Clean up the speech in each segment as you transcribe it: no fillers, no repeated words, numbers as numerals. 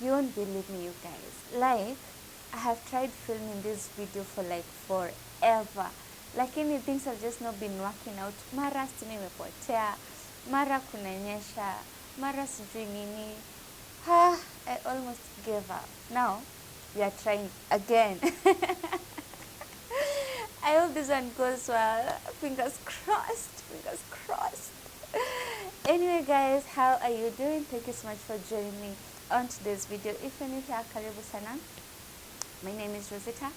You won't believe me, you guys. Like, I have tried filming this video for like forever, lakini things have just not been working out. Mara stima imepotea, mara kunanyesha, mara sijui nini. I almost gave up. Now we are trying again. I hope this one goes well. Fingers crossed, fingers crossed. Anyway guys, how are you doing? Thank you so much for joining me on today's video. If you're new here, karibu sana. My name is Rozitta,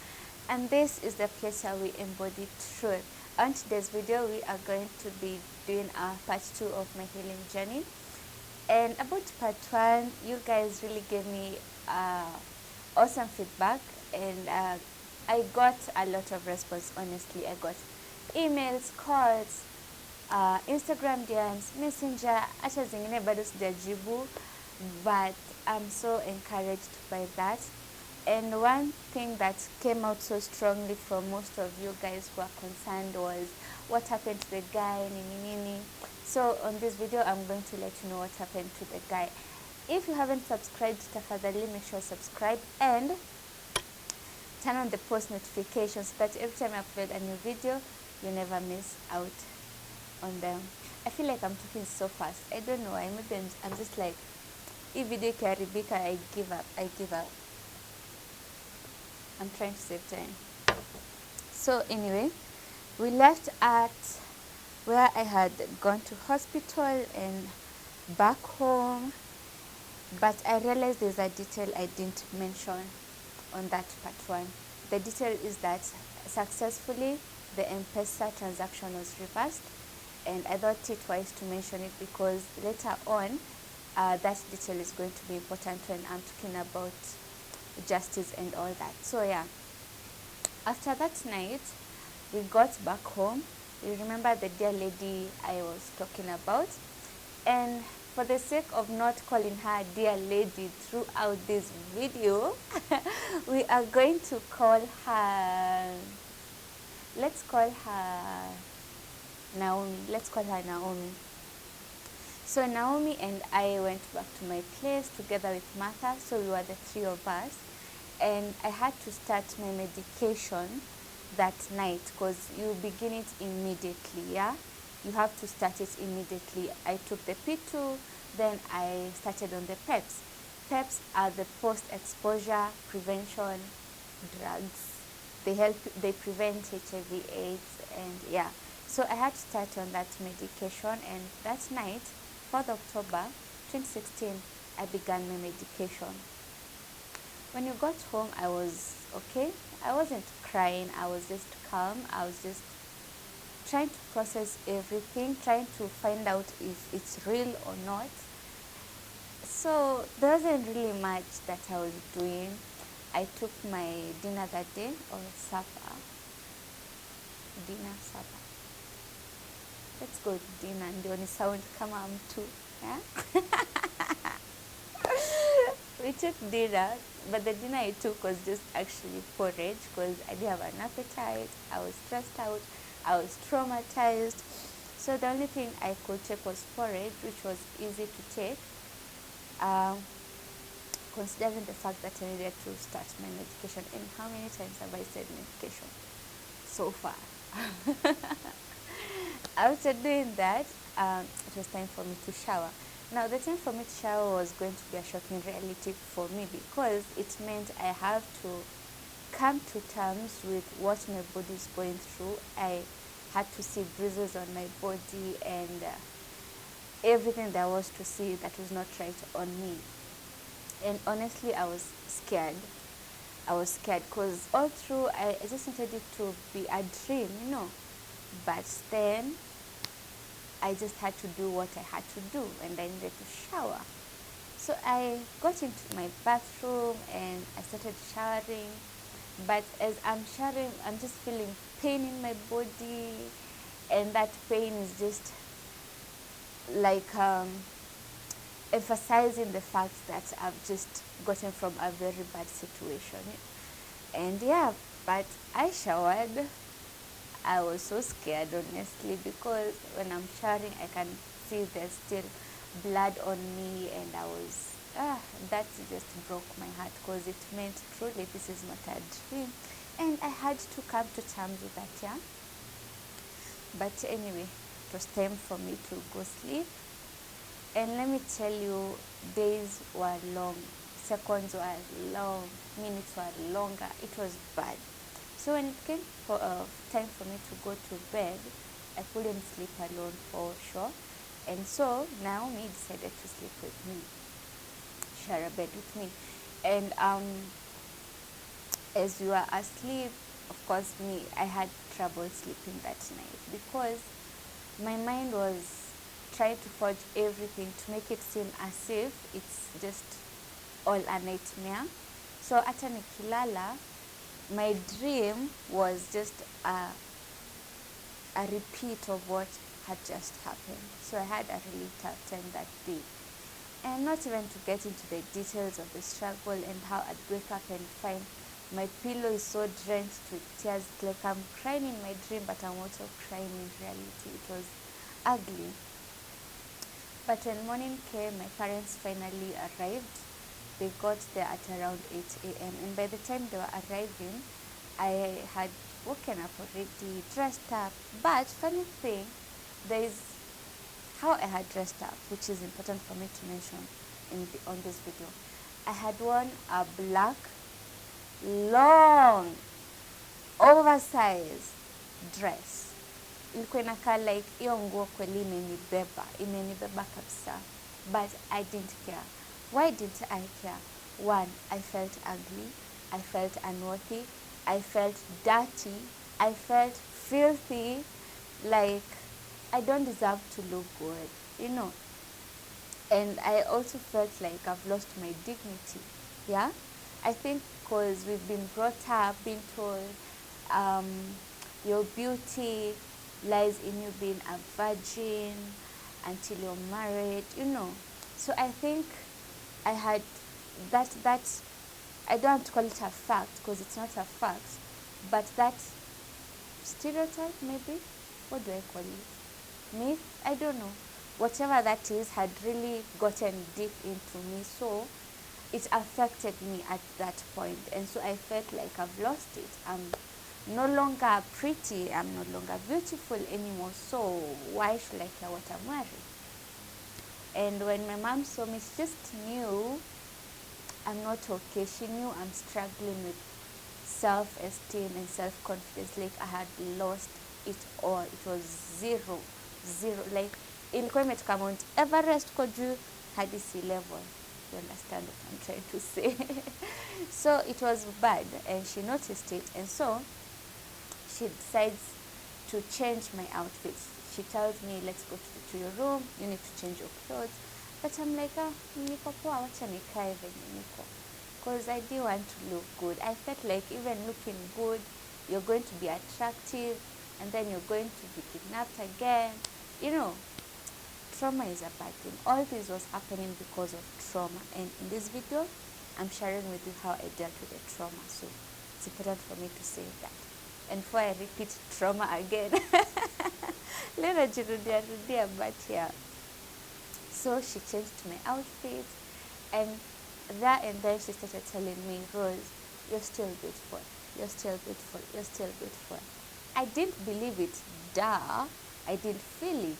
and this is the place where we embody truth. On today's video, we are going to be doing our part 2 of my healing journey. And about part 1, you guys really gave me awesome feedback, and I got a lot of response. Honestly, I got emails, calls, Instagram DMs, Messenger, hata zingine bado sijajibu, but I'm so encouraged by that. And one thing that came out so strongly from most of you guys who are concerned was what happened to the guy, nini nini. So on this video, I'm going to let you know what happened to the guy. If you haven't subscribed, tafadhali make sure subscribe and turn on the post notifications so that every time I upload a new video, you never miss out on them. I feel like I'm talking so fast. I don't know why. Maybe I'm just like, if video ikiharibika, I give up. I'm trying to save time. So anyway, we left at where I had gone to hospital and back home, but I realized there's a detail I didn't mention on that part 1. The detail is that successfully the M-Pesa transaction was reversed, and I thought it wise to mention it because later on that detail is going to be important when I'm talking about justice and all that. So yeah, after that night we got back home. You remember the dear lady I was talking about, and for the sake of not calling her dear lady throughout this video, we are going to call her, let's call her Naomi. So Naomi and I went back to my place together with Martha, so we were the 3 of us, and I had to start my medication that night because you begin it immediately, yeah? You have to start it immediately. I took the P2, then I started on the PEPs. PEPs are the post-exposure prevention drugs. They prevent HIV/AIDS, and yeah. So I had to start on that medication, and that night, 4th October 2016, I began my medication. When you got home, I was okay. I wasn't crying, I was just calm. I was just trying to process everything, trying to find out if it's real or not. So there wasn't really much that I was doing. I took my dinner that day, or supper. Let's go to dinner, ndio ni sound kama mtu, yeah? We took dinner, but the dinner I took was just actually porridge because I didn't have an appetite. I was stressed out. I was traumatized. So the only thing I could take was porridge, which was easy to take, considering the fact that I needed to start my medication. And how many times have I said medication so far? After doing that, it was time for me to shower. Now, the time for me to shower was going to be a shocking reality for me because it meant I have to come to terms with what my body is going through. I had to see bruises on my body and everything there was to see that was not right on me. And honestly, I was scared. Because all through, I just wanted it to be a dream, you know. But then I just had to do what I had to do, and I needed to shower. So I got into my bathroom and I started showering. But as I'm showering, I'm just feeling pain in my body, and that pain is just like emphasizing the fact that I've just gotten from a very bad situation. And yeah, but I showered. I was so scared, honestly, because when I'm showering, I can see there's still blood on me, and I was That just broke my heart, because it meant truly this is not a dream, and I had to come to terms with that. Yeah, but anyway, it was time for me to go sleep. And let me tell you, days were long, seconds were long, minutes were longer. It was bad. So when it came for time for me to go to bed, I couldn't sleep alone for sure. And so Naomi decided to sleep with me, share a bed with me. And as we were asleep, of course, I had trouble sleeping that night, because my mind was trying to forge everything to make it seem as if it's just all a nightmare. So hata nikilala, my dream was just a repeat of what had just happened. So I had a really tough time that day. And not even to get into the details of the struggle and how I'd wake up and find my pillow is so drenched with tears. It's like I'm crying in my dream, but I'm also crying in reality. It was ugly. But when morning came, my parents finally arrived. They got there at around 8 a.m. And by the time they were arriving, I had woken up already, dressed up. But funny thing, there is how I had dressed up, which is important for me to mention on this video. I had worn a black, long, oversized dress. Ilikuwa inakaa like hiyo nguo kweli imenibeba kabisa. But I didn't care. Why didn't I care? One, I felt ugly, I felt unworthy, I felt dirty, I felt filthy, like I don't deserve to look good, you know. And I also felt like I've lost my dignity. Yeah, I think because we've been brought up being told your beauty lies in you being a virgin until you're married, you know. So I think I had that I don't want to call it a fact, because it's not a fact, but that stereotype, maybe, what do I call it, myth, I don't know, whatever that is, had really gotten deep into me. So it affected me at that point, and so I felt like I've lost it. I'm no longer pretty, I'm no longer beautiful anymore, so why should I care what I'm wearing? And when my mom saw me, she just knew I'm not okay. She knew I'm struggling with self-esteem and self-confidence. Like I had lost it all. It was zero. Like ilikuwa imetoka Mount Everest kwa juu hadi sea level. You understand what I'm trying to say? So it was bad, and she noticed it, and so she decides to change my outfits. She tells me, let's go to your room, you need to change your clothes. But I'm like, niko poa, wacha nikae venye niko. Because I didn't want to look good. I felt like even looking good, you're going to be attractive, and then you're going to be kidnapped again. You know, trauma is a bad thing. All this was happening because of trauma. And in this video, I'm sharing with you how I dealt with the trauma. So it's important for me to say that. And before I repeat trauma again, let me rudia, but yeah. So she changed my outfit, and then she started telling me, Rose, you're still beautiful, you're still beautiful, you're still beautiful. I didn't believe it, duh. I didn't feel it,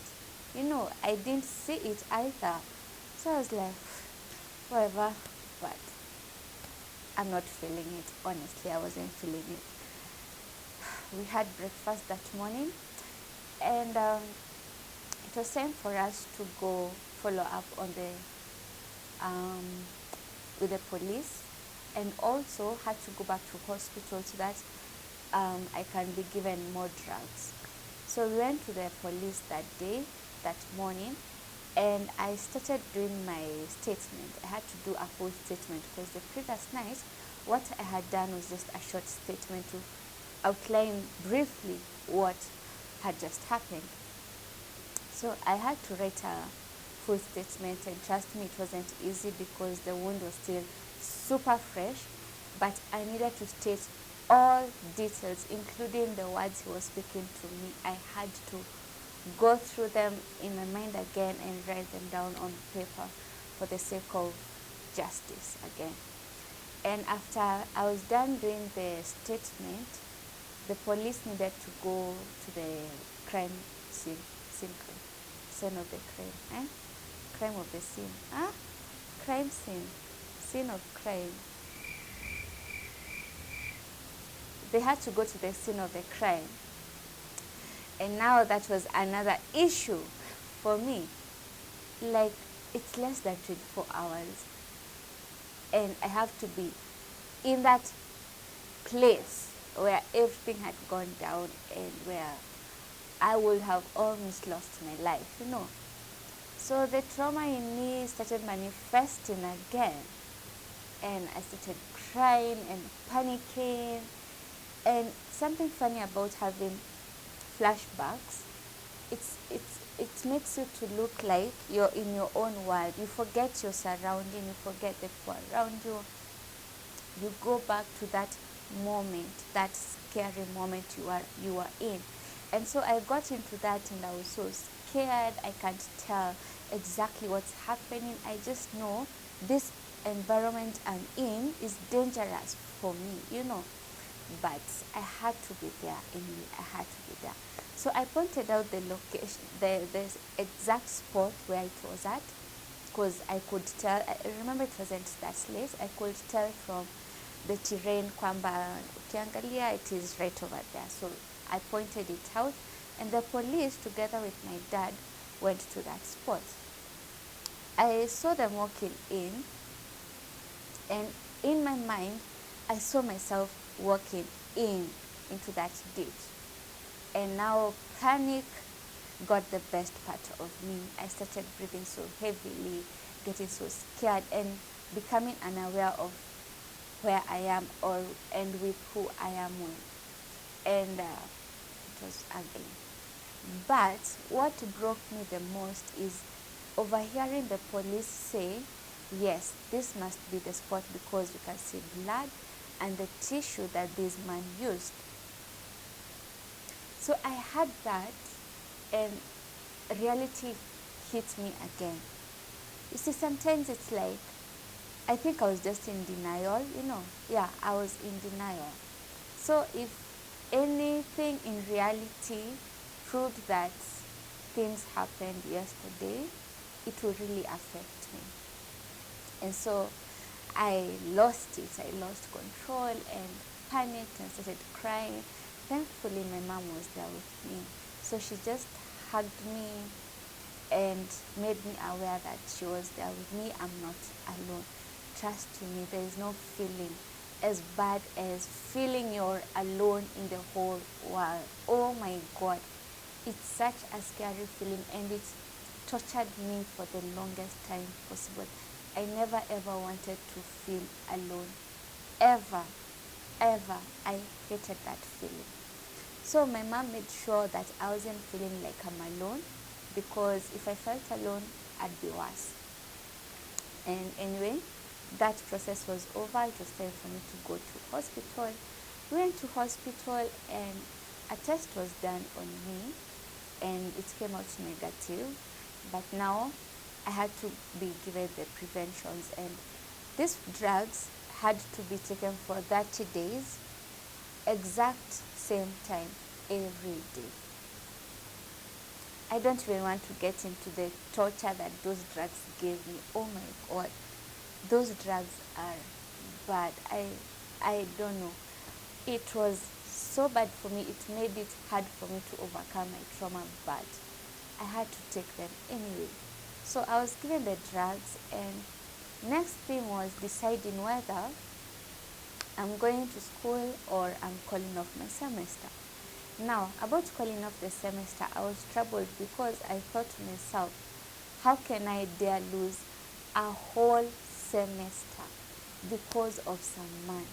you know, I didn't see it either. So I was like, whatever, but I'm not feeling it. Honestly, I wasn't feeling it. We had breakfast that morning, and it was time for us to go follow up on the with the police, and also had to go back to hospital so that I can be given more drugs. So we went to the police that morning, and I started doing my statement. I had to do a full statement, because the previous night what I had done was just a short statement to outline briefly what had just happened. So I had to write a full statement, and trust me, it wasn't easy because the wound was still super fresh, but I needed to state all details, including the words he was speaking to me. I had to go through them in my mind again and write them down on paper for the sake of justice again. And after I was done doing the statement, the police needed to go to the crime scene of the crime, crime of the scene, crime scene of crime. They had to go to the scene of the crime, and now that was another issue for me. Like, it's less than 24 hours, and I have to be in that place where everything had gone down and where I would have almost lost my life, So the trauma in me started manifesting again, and I started crying and panicking. And something funny about having flashbacks, it makes you to look like you're in your own world. You forget your surrounding, you forget the people around you. You go back to that moment, that scary moment you were in. And so I got into that, and I was so scared. I can't tell exactly what's happening. I just know this environment I'm in is dangerous for me, But I had to be there, Emily. I had to be there. So I pointed out the location, the exact spot where it was at, because I could tell. I remember it wasn't that late. I could tell from the terrain kwamba ukiangalia it is right over there. So I pointed it out, and the police, together with my dad, went to that spot. I saw them walking in, and in my mind, I saw myself walking into that ditch. And now panic got the best part of me. I started breathing so heavily, getting so scared, and becoming unaware of where I am and with who I am with. And it was ugly. But what broke me the most is overhearing the police say, yes, this must be the spot because you can see blood and the tissue that this man used. So I had that, and reality hit me again. You see, sometimes it's like, I think I was just in denial, Yeah, I was in denial. So if anything in reality proved that things happened yesterday, it will really affect me. And so I lost it. I lost control and panicked and started crying. Thankfully, my mom was there with me. So she just hugged me and made me aware that she was there with me. I'm not alone. Trust me, there is no feeling as bad as feeling you're alone in the whole world. Oh my God. It's such a scary feeling, and it tortured me for the longest time possible. I never ever wanted to feel alone. Ever. I hated that feeling. So my mom made sure that I wasn't feeling like I'm alone, because if I felt alone, I'd be worse. And anyway, that process was over. It was time for me to go to hospital. We went to hospital, and a test was done on me, and it came out negative. But now I had to be given the preventions, and these drugs had to be taken for 30 days, exact same time every day. I don't even want to get into the torture that those drugs gave me. Oh my God, those drugs are bad. I don't know. It was so bad for me. It made it hard for me to overcome my trauma, but I had to take them anyway. So I was given the drugs, and next thing was deciding whether I'm going to school or I'm calling off my semester. Now, about calling off the semester, I was troubled because I thought to myself, how can I dare lose a whole semester because of some man?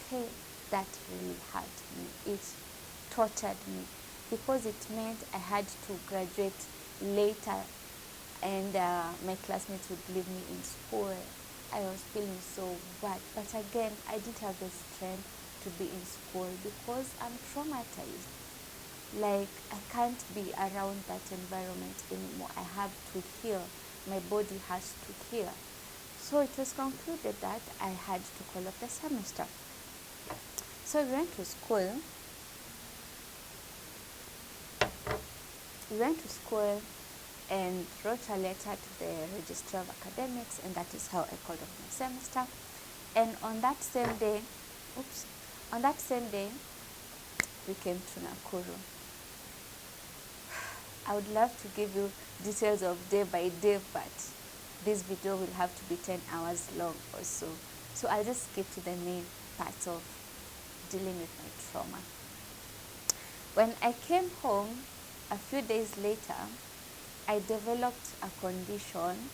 Hey, that really hurt me. It tortured me because it meant I had to graduate later, and my classmates would leave me in school. I was feeling so bad, but again, I didn't have the strength to be in school because I'm traumatized. Like, I can't be around that environment anymore. I have to heal. My body has to heal. So it was concluded that I had to call off the semester. So we went to school. And wrote a letter to the Registrar of Academics, and that is how I called off my semester. And on that same day, we came to Nakuru. I would love to give you details of day by day, but this video will have to be 10 hours long or so. So I'll just skip to the main parts of dealing with my trauma. When I came home, a few days later, I developed a condition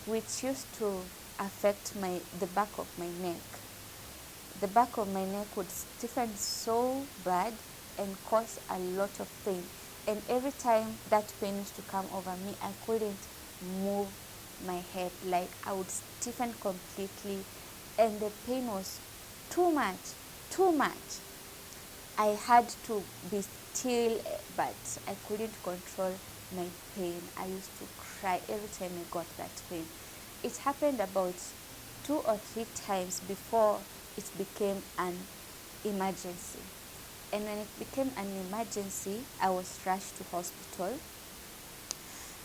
which used to affect the back of my neck. The back of my neck would stiffen so bad and cause a lot of pain. And every time that pain used to come over me, I couldn't move my head. Like, I would stiffen completely, and the pain was too much. I had to be still, but I couldn't control my pain. I used to cry every time I got that pain. It happened about 2 or 3 times before it became an emergency. And when it became an emergency, I was rushed to hospital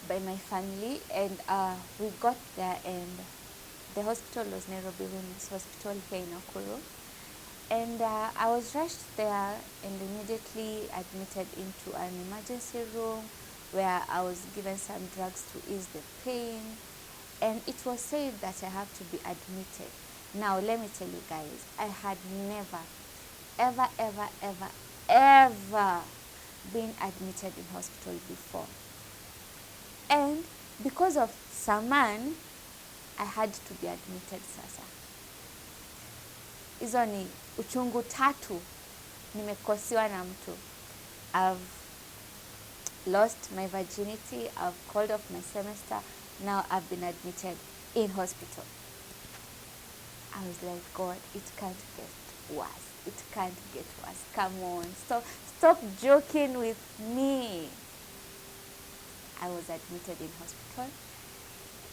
by my family, and we got there, and the hospital was Nairobi Women's Hospital here in Nakuru. And I was rushed there and immediately admitted into an emergency room where I was given some drugs to ease the pain. And it was said that I have to be admitted. Now, let me tell you guys, I had never, ever been admitted in hospital before. And because of Saman, I had to be admitted sasa. Hizo ni uchungu 3 nimekosiwa na mtu. I've lost my virginity, I've called off my semester, now I've been admitted in hospital. I was like, God, it can't get worse. It can't get worse. Come on, stop joking with me. I was admitted in hospital,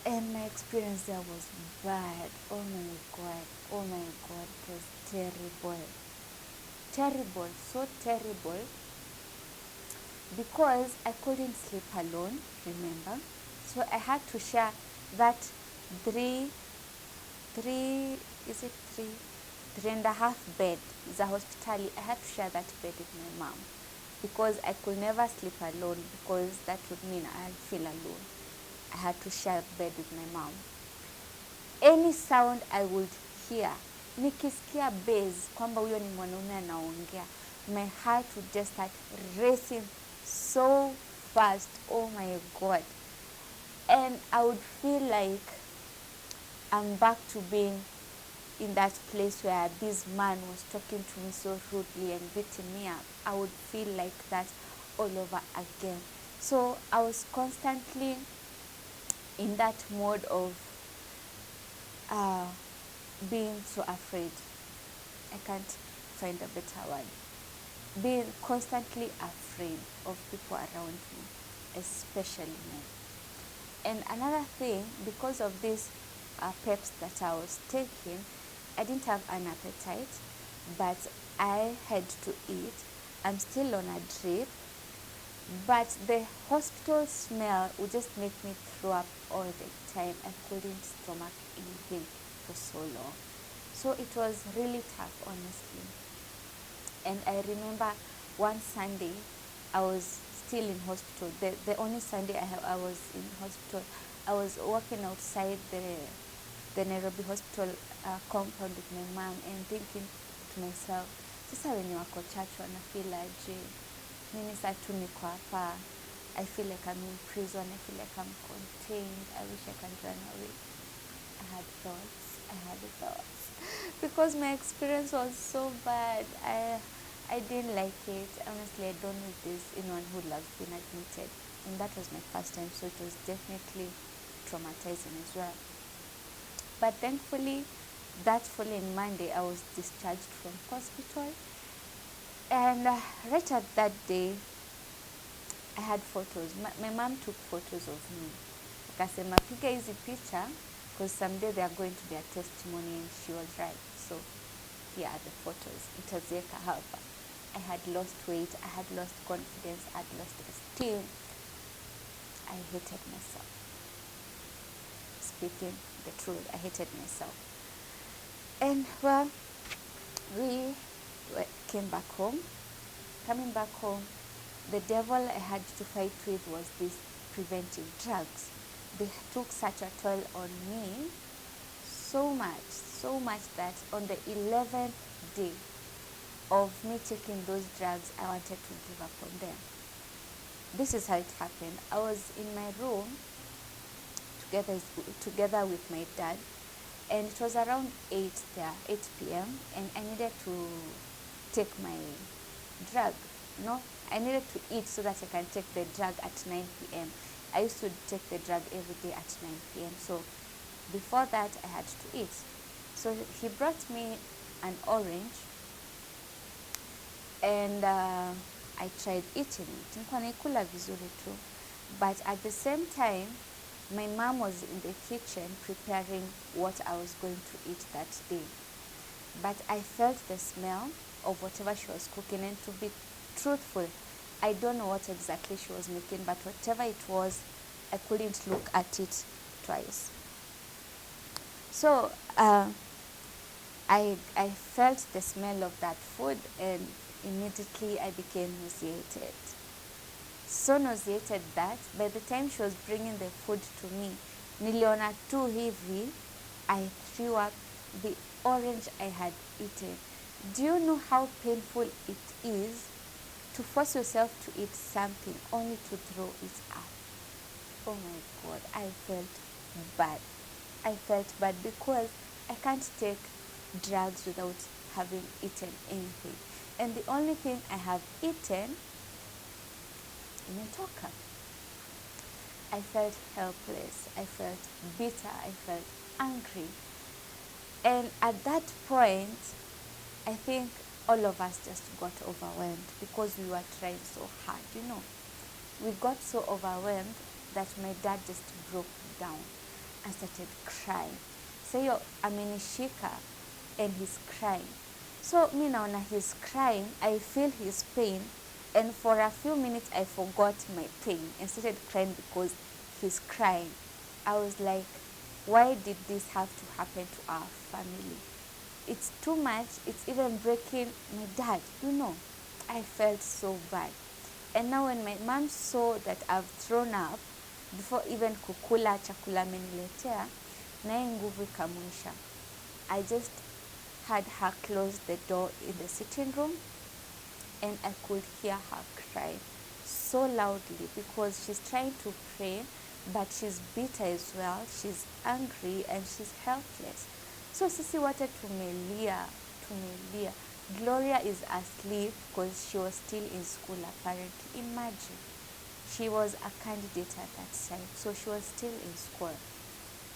and my experience there was bad. Oh my God, it was terrible, so terrible, because I couldn't sleep alone, remember? So I had to share that 3.5 bed za hospitali. I had to share that bed with my mom, because I could never sleep alone, because that would mean I'd feel alone. I had to share bed with my mom. Any sound I would hear, nikisikia bass kwamba huyo ni mwanaume anaongea, my heart would just start racing so fast. Oh my God. And I would feel like I'm back to being in that place where this man was talking to me so rudely and beating me up. I would feel like that all over again. So I was constantly in that mode of being so afraid. I can't find a better word. Being constantly afraid of people around me, especially men. And another thing, because of these peps that I was taking, I didn't have an appetite, but I had to eat. I'm still on a drip, but the hospital smell would just make me throw up all the time. I couldn't stomach anything for so long. So it was really tough, honestly. And I remember one Sunday, I was still in hospital. The only Sunday I was in hospital, I was walking outside the Nairobi hospital compound with my mom and thinking to myself, sasa wenye wako chachu wanafeel aje? Mimi saa tu niko hapa. I feel like I'm in prison. I feel like I'm contained. I wish I can run away. I had thoughts. Because my experience was so bad. I didn't like it. Honestly, I don't know if there's anyone who loves being admitted. And that was my first time, so it was definitely traumatizing as well. But thankfully, that following Monday, I was discharged from hospital. And right at that day, I had photos. My mom took photos of me. Akasema, piga hizi picha because someday they are going to their testimony, and she was right. So here are the photos. Nitaziweka hapa. I had lost weight, I had lost confidence, I had lost esteem. I hated myself. Speaking the truth, I hated myself. And well, we came back home. Coming back home, the devil I had to fight with was these preventive drugs. They took such a toll on me, so much that on the 11th day of me taking those drugs, I wanted to give up on them. This is how it happened. I was in my room together with my dad, and it was around 8 p.m. and I needed to take my drug. No, I needed to eat so that I can take the drug at 9 p.m. I used to take the drug every day at 9 p.m. So before that, I had to eat. So he brought me an orange, and I tried eating it. Nilikuwa naikula vizuri tu. But at the same time, my mom was in the kitchen preparing what I was going to eat that day. But I felt the smell of whatever she was cooking, and to be truthful, I don't know what exactly she was making, but whatever it was, I couldn't look at it twice. So I felt the smell of that food, and immediately I became nauseated. So nauseated that by the time she was bringing the food to me, niliona tu hivi, I threw up the orange I had eaten. Do you know how painful it is to force yourself to eat something only to throw it up? Oh my God, I felt bad. I felt bad because I can't take drugs without having eaten anything. And the only thing I have eaten, imetoka. I felt helpless. I felt bitter. I felt angry. And at that point, I think all of us just got overwhelmed because we were trying so hard, you know. We got so overwhelmed that my dad just broke down and started crying. So amenishika and he's crying. So me naona he's crying, I feel his pain, and for a few minutes I forgot my pain and started crying because he's crying. I was like, why did this have to happen to our family? It's too much. It's even breaking my dad, you know. I felt so bad. And now when my mom saw that I've thrown up, before even kukula chakula ameniletea, naye nguvu ikamwisha. I just had her close the door in the sitting room, and I could hear her cry so loudly because she's trying to pray, but she's bitter as well. She's angry and she's helpless. So sisi wote tumelia. Gloria is asleep because she was still in school apparently. Imagine. She was a candidate at that time, so she was still in school.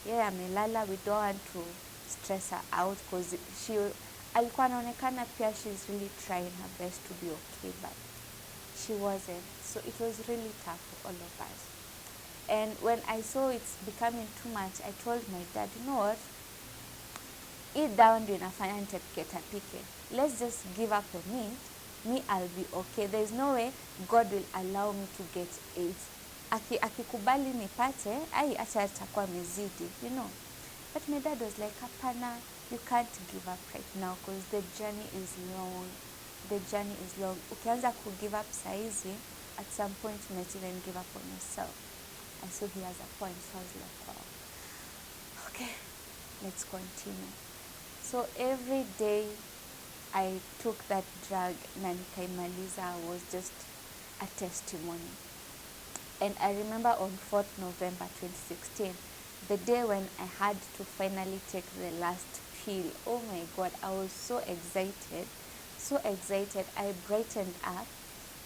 Yeah, amelala, we don't want to stress her out because alikuwa anaonekana pia she's really trying her best to be okay, but she wasn't. So it was really tough for all of us. And when I saw it's becoming too much, I told my dad, you know what? Eat down ndio inafanya nitapike. Let's just give up on it. Me, I'll be okay. There's no way God will allow me to get AIDS. Akikubali nipate, acha atakuwa mezidi, you know. But my dad was like, hapana, you can't give up right now because the journey is long. The journey is long. Ukianza ku give up saizi, at some point you might even give up on yourself. And so he has a point. So I was like, wow. Okay, let's continue. So every day I took that drug na nikaimaliza was just a testimony. And I remember on 4th November 2016, the day when I had to finally take the last pill. Oh my God, I was so excited. So excited. I brightened up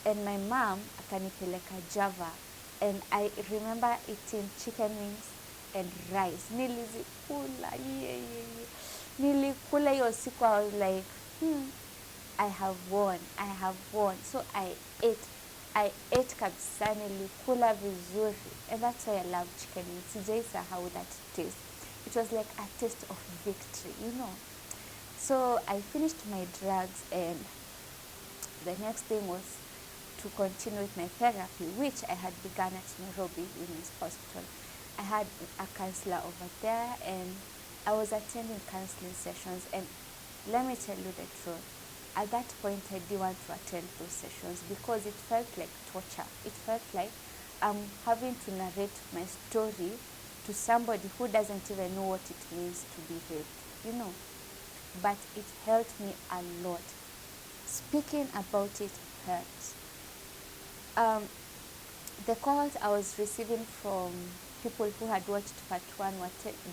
and my mom akanipeleka Java. And I remember eating chicken wings and rice. Nilizikula, Nilikula hiyo siku. I was like, I have won. So I ate kabisa, nilikula vizuri. And that's why I love chicken wings. Sijaisahau that taste. it was like a taste of victory, So I finished my drugs, and the next thing was to continue with my therapy, which I had begun at Nairobi Women's Hospital. I had a counselor over there, and I was attending counseling sessions. And let me tell you the truth, at that point I didn't want to attend those sessions because it felt like torture. It felt like I'm having to narrate my story to somebody who doesn't even know what it means to be raped, But it helped me a lot. Speaking about it hurts. The calls I was receiving from people who had watched part 1,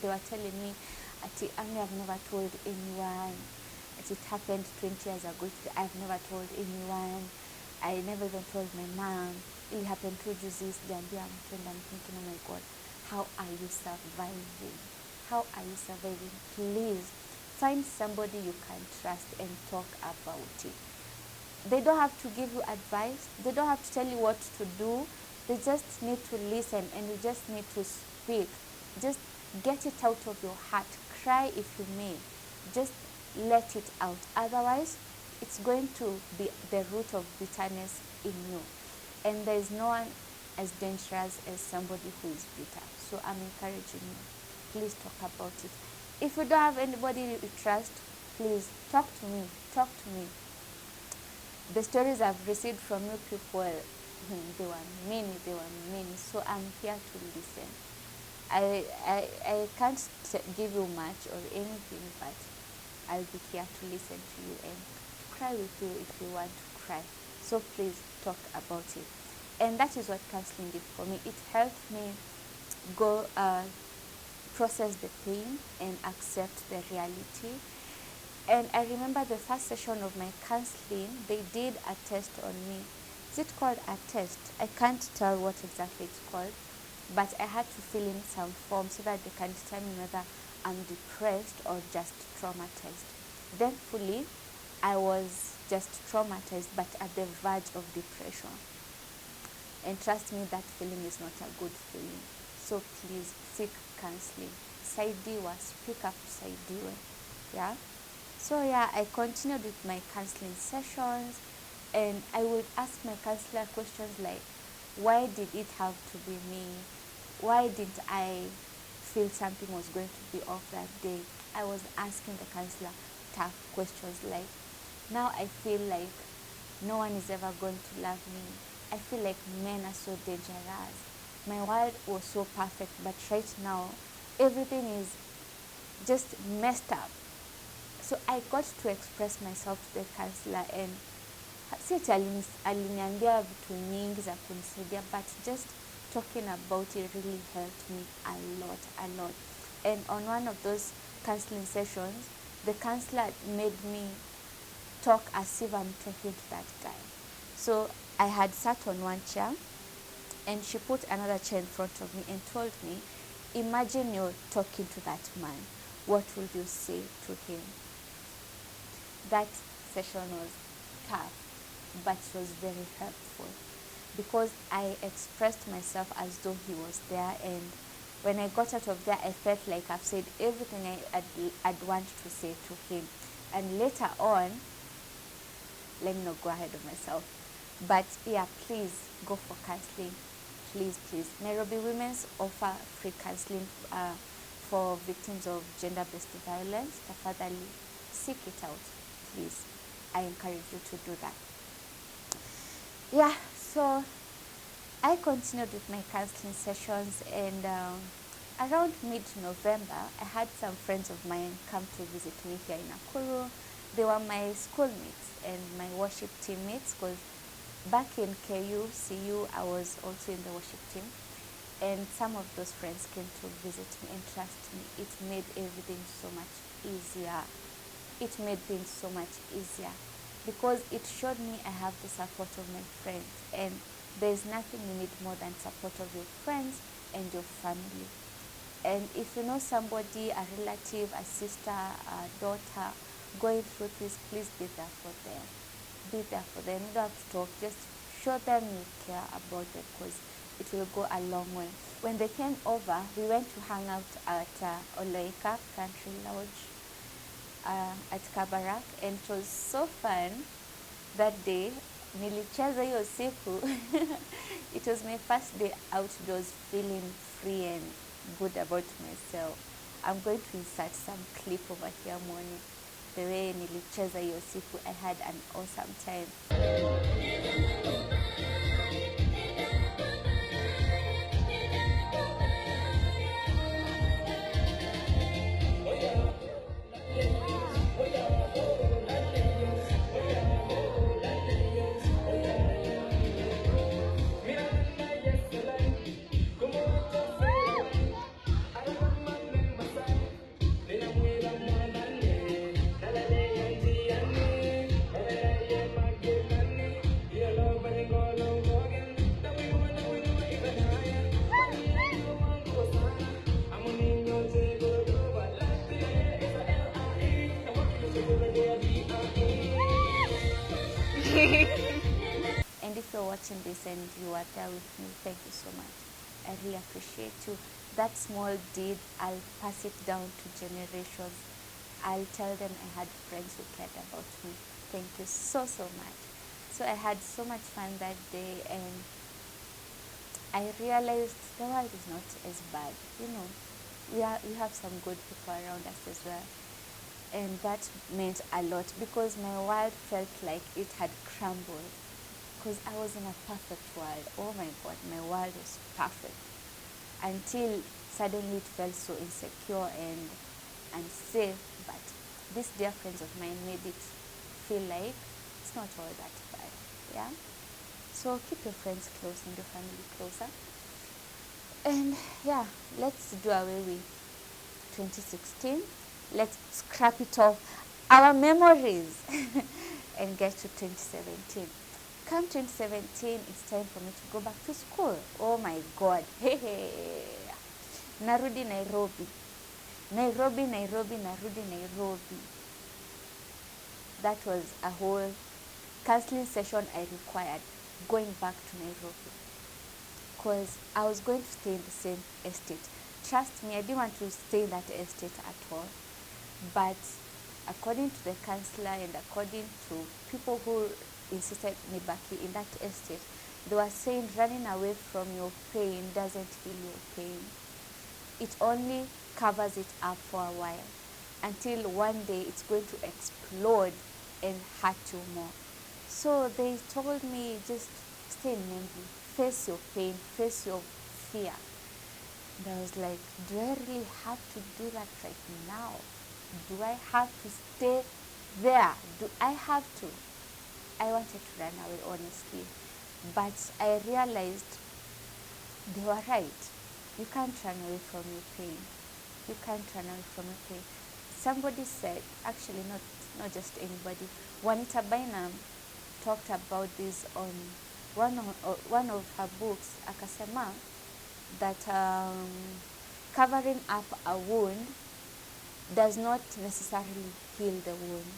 they were telling me, I've never told anyone. It happened 20 years ago. I've never told anyone. I never even told my mom. It happened to Jesus. I'm thinking, oh my God, how are you surviving? How are you surviving? Please find somebody you can trust and talk about it. They don't have to give you advice. They don't have to tell you what to do. They just need to listen, and you just need to speak. Just get it out of your heart. Cry if you may. Just let it out. Otherwise, it's going to be the root of bitterness in you. And there is no one as dangerous as somebody who is bitter. So I'm encouraging you. Please talk about it. If you don't have anybody you trust, please talk to me. Talk to me. The stories I've received from you people, they were many. So I'm here to listen. I can't give you much or anything, but I'll be here to listen to you and cry with you if you want to cry. So please talk about it. And that is what counseling did for me. It helped me go process the pain and accept the reality. And I remember the first session of my counseling, they did a test on me. Is it called a test? I can't tell what exactly it's called, but I had to fill in some forms so that they can determine whether I'm depressed or just traumatized. Thankfully, I was just traumatized, but at the verge of depression. And trust me, that feeling is not a good feeling. So please seek counseling. Saidiwa, speak up, saidiwe. Yeah? So yeah, I continued with my counseling sessions, and I would ask my counselor questions like, why did it have to be me? Why didn't I feel something was going to be off that day? I was asking the counselor tough questions like, now I feel like no one is ever going to love me. I feel like men are so dangerous. My world was so perfect, but right now, everything is just messed up. So I got to express myself to the counselor, and si aliniambia vitu nyingi za kunisaidia, but just talking about it really helped me a lot. And on one of those counseling sessions, the counselor made me talk as if I'm talking to that guy. So I had sat on one chair, and she put another chair in front of me and told me, imagine you're talking to that man. What will you say to him? That session was tough, but it was very helpful because I expressed myself as though he was there, and when I got out of there, I felt like I've said everything I'd want to say to him. And later on, let me not go ahead of myself, but yeah, please go for counseling. Please. Nairobi Women's offer free counseling for victims of gender-based violence. Tafadhali, seek it out, please. I encourage you to do that. Yeah, so I continued with my counseling sessions, and around mid-November, I had some friends of mine come to visit me here in Nakuru. They were my schoolmates and my worship teammates, because back in KU, CU, I was also in the worship team. And some of those friends came to visit me, and trust me, it made everything so much easier. It made things so much easier because it showed me I have the support of my friends, and there's nothing you need more than support of your friends and your family. And if you know somebody, a relative, a sister, a daughter going through this, please be there for them. Be there for them. You don't have to talk, just show them you care about them, because it will go a long way. When they came over, we went to hang out at Oloika Country Lodge at Kabarak, and it was so fun that day. Nilicheza hiyo siku. It was my first day outdoors, feeling free and good about myself. I'm going to insert some clip over here, Moni. The way nilicheza hiyo siku, I had an awesome time. And if you're watching this and you are there with me, thank you so much. I really appreciate you. That small deed, I'll pass it down to generations. I'll tell them I had friends who cared about me. Thank you so, so much. So I had so much fun that day, and I realized the world is not as bad. You know, we have some good people around us as well. And that meant a lot, because my world felt like it had crumbled, because I was in a perfect world. Oh my God, my world was perfect, until suddenly it felt so insecure and unsafe. But these dear friends of mine made it feel like it's not all that bad. Yeah. So keep your friends close and your family closer. And yeah, let's do away with 2016. Let's scrap it off our memories and get to 2017. Come 2017, it's time for me to go back to school. Oh my God. Hey. Narudi Nairobi. Nairobi, narudi Nairobi. That was a whole counseling session I required, going back to Nairobi, because I was going to stay in the same estate. Trust me, I didn't want to stay in that estate at all. But according to the counselor and according to people who insisted me back in that estate, they were saying running away from your pain doesn't heal your pain. It only covers it up for a while, until one day it's going to explode and hurt you more. So they told me, just stay in memory, face your pain, face your fear. And I was like, do I really have to do that right now? Do I have to stay there? Do I have to? I wanted to run away, honestly. But I realized they were right. You can't run away from your pain. You can't run away from your pain. Somebody said, actually not just anybody, Juanita Bynum talked about this on one of her books, akasema, that covering up a wound does not necessarily heal the wound.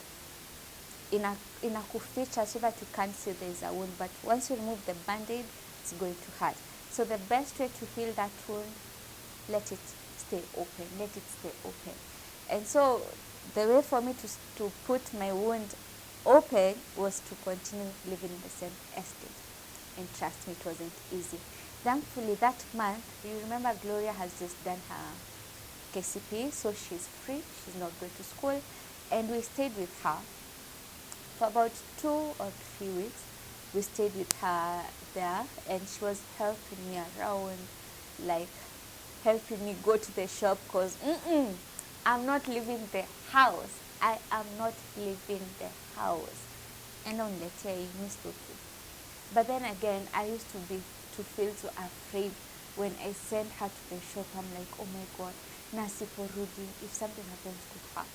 Inakuficha so that you can't see there's a wound, but once you remove the band-aid, it's going to hurt. So the best way to heal that wound, let it stay open, let it stay open. And so the way for me to put my wound open was to continue living in the same estate. And trust me, it wasn't easy. Thankfully, that month, you remember Gloria has just done her KCP, so she's free, she's not going to school, and we stayed with her for about 2 or 3 weeks. We stayed with her there, and she was helping me around, like helping me go to the shop, because I'm not leaving the house. I am not leaving the house. And don't let you miss it. But then again, I used to feel so afraid when I sent her to the shop. I'm like, oh my God, nasiporudi, if something happens to her.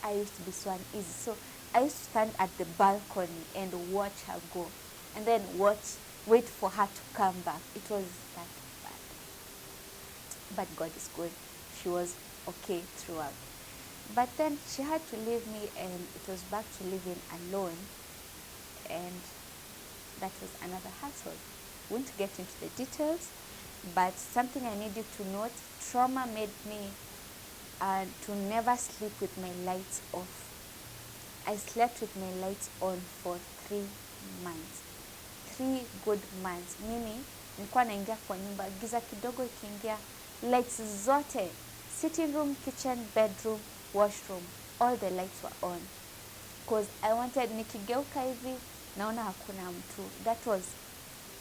I used to be so uneasy. So I used to stand at the balcony and watch her go, and then wait for her to come back. It was that bad. But God is good. She was okay throughout. But then she had to leave me, and it was back to living alone. And that was another hassle. Won't get into the details, But something I need you to note, trauma made me to never sleep with my lights off. I slept with my lights on for 3 months. 3 good months. Mimi nilikuwa naingia kwa nyumba, giza kidogo ikiingia, lights zote, sitting room, kitchen, bedroom, washroom, all the lights were on. Because I wanted, nikigeuka hivi naona hakuna mtu. That was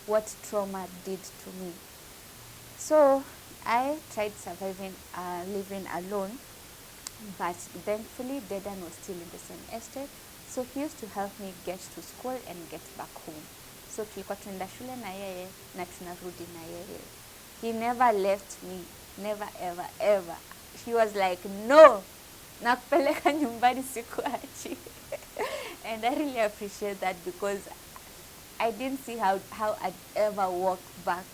what trauma did to me. So I tried surviving, living alone, but thankfully Dedan was still in the same estate, so he used to help me get to school and get back home. So tulikuwa tunaenda shule na yeye na tunarudi na yeye. He never left me, never ever ever. He was like, no, nakupeleka nyumbani sikuachi. And I really appreciate that, because I didn't see how I'd ever walk back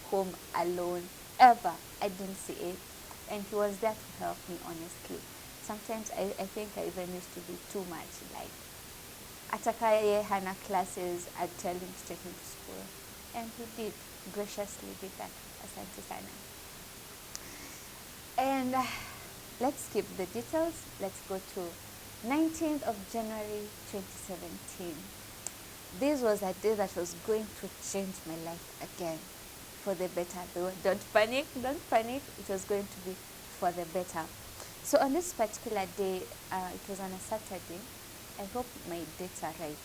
home alone, ever. I didn't see it. And he was there to help me, honestly. Sometimes I think I even used to be too much, like, ataka yeye hana classes, I'd tell him to take me to school. And he did, graciously did that. Asante sana. And let's skip the details. Let's go to 19th of January 2017. This was a day that was going to change my life again, for the better. Don't panic, don't panic. It was going to be for the better. So on this particular day, it was on a Saturday. I hope my dates are right.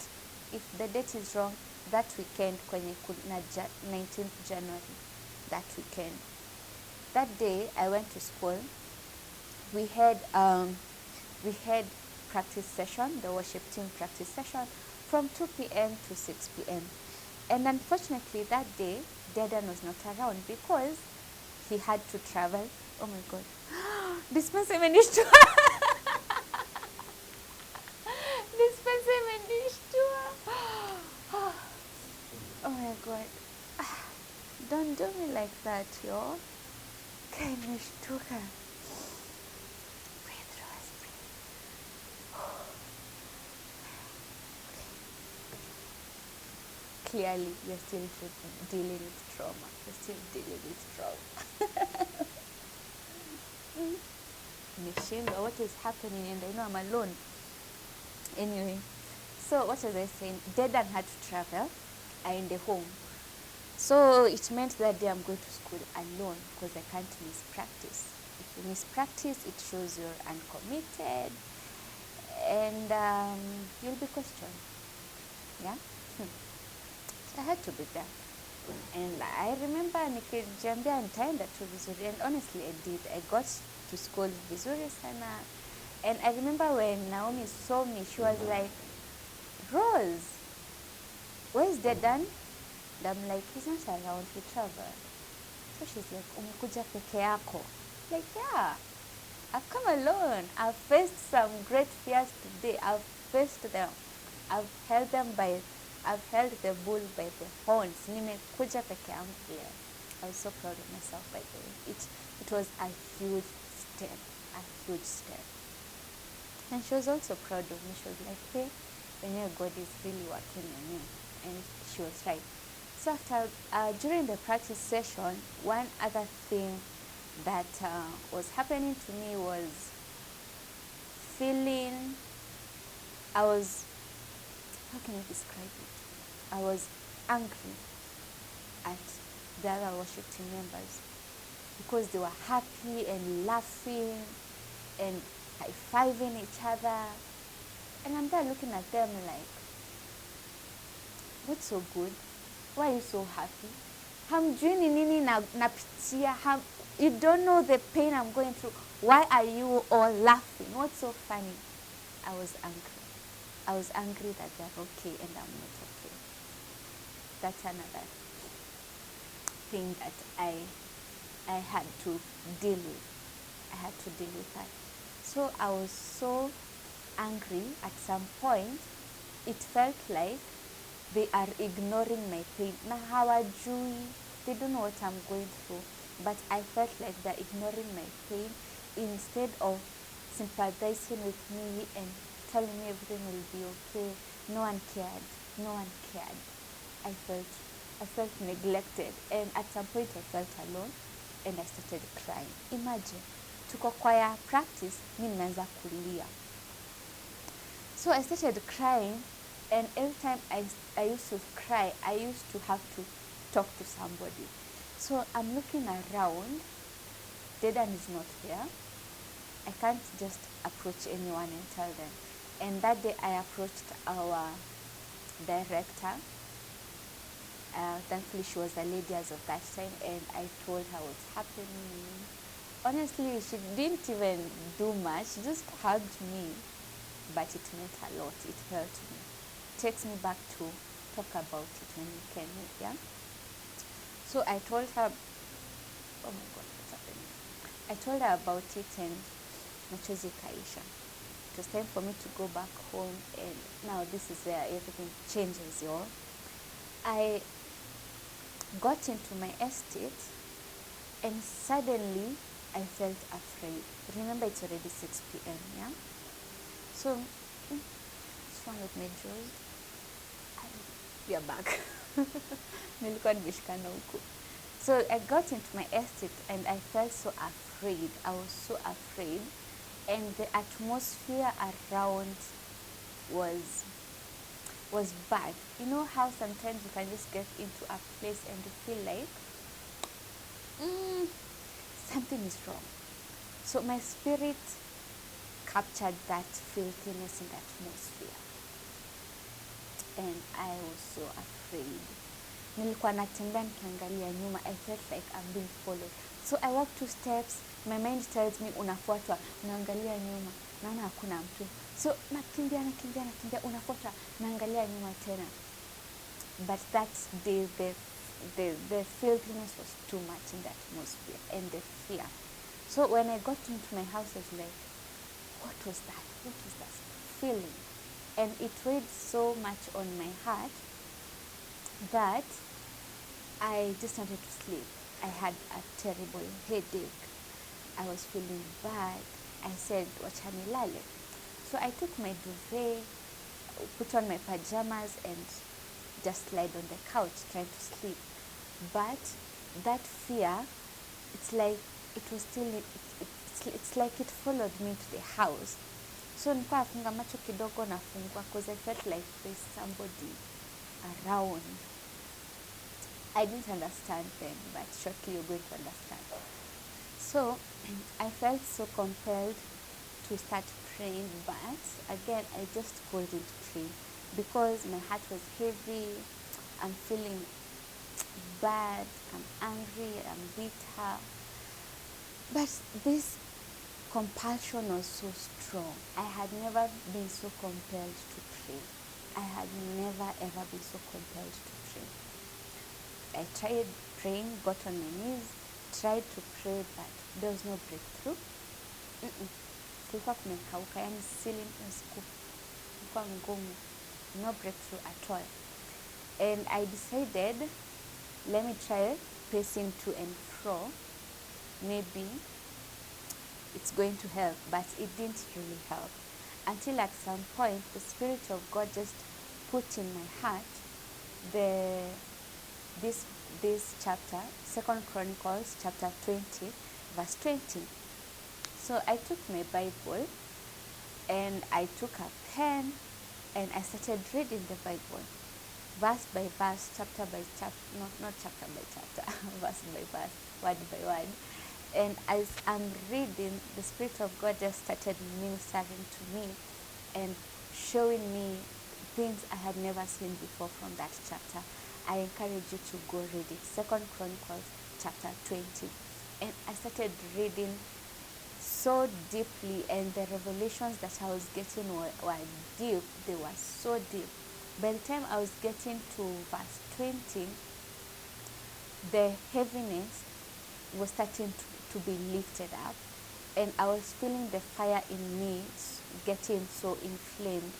If the date is wrong, that weekend, kwenye kuna 19th January, that weekend. That day, I went to school. We had practice session, the worship team practice session, from 2 p.m. to 6 p.m. And unfortunately, that day, Dedan was not around because he had to travel. Oh my God. Dispense imenishtua. Dispense imenishtua. Oh my God. Don't do me like that, yo. Okay, nishtuka. Breathe, Rose, breathe. Clearly, you're still dealing with trauma. You're still dealing with trauma. Nishinda, what is happening? And I know I'm alone. Anyway, so what was I saying? Dedan had to travel. I in the home. So it meant that day I'm going to school alone, because I can't miss practice. If you miss practice, it shows you're uncommitted, and you'll be questioned. Yeah? So I had to be there. And I remember nikijiambia nitaenda tu vizuri, and honestly I did. I got to school vizuri sana. And I remember when Naomi saw me, she was like, Rose, where's Dedan? And I'm like, he's not around, he traveled. So she's like, umekuja peke yako? Like, yeah, I've come alone. I've faced some great fears today. I've faced them. I've held the bull by the horns. Nimekuja peke yangu here. I was so proud of myself, by the way. It was a huge step, a huge step. And she was also proud of me. She was like, hey, when your God is really working on you. And she was right. So after, during the practice session, one other thing that was happening to me was feeling, how can I describe it? I was angry at the other worship team members, because they were happy and laughing and high-fiving each other. And I'm there looking at them like, what's so good? Why are you so happy? Hamjui ni nini napitia. You don't know the pain I'm going through. Why are you all laughing? What's so funny? I was angry. I was angry that they're okay and I'm not okay. That's another thing that I had to deal with. I had to deal with that. So I was so angry at some point. It felt like they are ignoring my pain. Na hawajui, they don't know what I'm going through. But I felt like they're ignoring my pain instead of sympathizing with me and telling me everything will be okay. No one cared. No one cared. I felt I felt neglected, and at some point I felt alone, and I started crying. Imagine, tuko choir practice, mi nimeanza kulia. So I started crying, and every time I used to cry, I used to have to talk to somebody. So I'm looking around, Dedan is not here. I can't just approach anyone and tell them. And that day I approached our director. Thankfully she was a lady as of that time, and I told her what's happening. Honestly, she didn't even do much. She just hugged me, but it meant a lot. It hurt me. Takes me back to talk about it when we came here. Yeah? So I told her, oh my God, what's happening? I told her about it, and machozi kaisha. It was time for me to go back home, and now this is where everything changes, y'all. I got into my estate, and suddenly I felt afraid. Remember, it's already 6 p.m., yeah? So, what's wrong with my jaws? We are back. Nilikuwa nimeshikana huku. So I got into my estate, and I felt so afraid. I was so afraid, and the atmosphere around was bad. You know how sometimes you can just get into a place and you feel like something is wrong. So my spirit captured that filthiness in the atmosphere, and I was so afraid. Nilikuwa natembea nikiangalia nyuma. I felt like I'm being followed. So I walk 2 steps, my mind tells me unafuatwa, unaangalia nyuma, naona hakuna mtu. So nakimbia, unafuatwa, naangalia nyuma tena. But that day the filthiness was too much in the atmosphere, and the fear. So when I got into my house, I was like, what was that? What was that feeling? And it weighed so much on my heart that I just wanted to sleep. I had a terrible headache. I was feeling bad. I said, wacha nilale. So I took my duvet, put on my pajamas, and just lied on the couch trying to sleep. But that fear, it's like it was still, it's like it followed me to the house. So nilikuwa nafunga macho kidogo, nafungua, because I felt like there's somebody around. I didn't understand then, but shortly you're going to understand. So I felt so compelled to start praying, but again I just couldn't pray because my heart was heavy. I'm feeling bad, I'm angry, I'm bitter. But this compulsion was so strong. I had never been so compelled to pray. I had never ever been so compelled to pray. I tried praying, got on my knees, tried to pray, but there was no breakthrough. Kulikuwa kumekauka, yani ceiling kulikuwa ngumu. No breakthrough at all. And I decided, let me try pacing to and fro. Maybe it's going to help, but it didn't really help. Until at some point, the Spirit of God just put in my heart this chapter, 2 Chronicles chapter 20, verse 20. So I took my Bible, and I took a pen, and I started reading the Bible, verse by verse, chapter by chapter, not chapter by chapter, verse by verse, word by word. And as I'm reading, the Spirit of God just started ministering to me and showing me things I had never seen before from that chapter. I encourage you to go read it, 2 Chronicles chapter 20. And I started reading so deeply, and the revelations that I was getting were deep. They were so deep. By the time I was getting to verse 20, the heaviness was starting to be lifted up, and I was feeling the fire in me getting so inflamed.